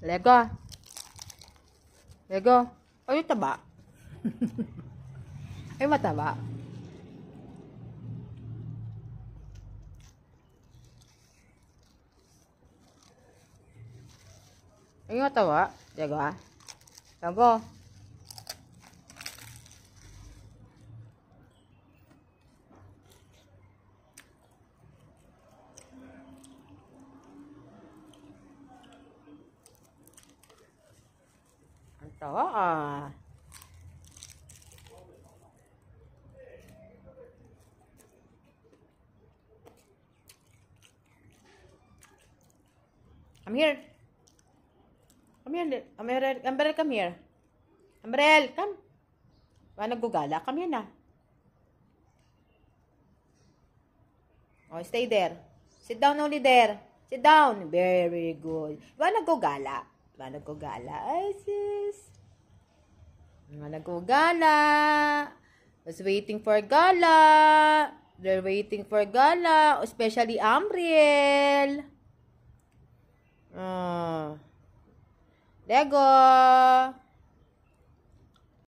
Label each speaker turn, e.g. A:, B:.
A: Lego. Lego. Ay, taba. Ay, mataba. Ay, mataba. Lego, ah. Lego. Ang tawa, ah. Come here. Come here. Umbrel, come here. Umbrel, come. Ba, naggugala? Come here na. Oh, stay there. Sit down only there. Sit down. Very good. Ba, naggugala? Ba, naggugala? Ay, sis. Ba, naggugala? Was waiting for gala. They're waiting for gala. Especially Umbrel. Lego.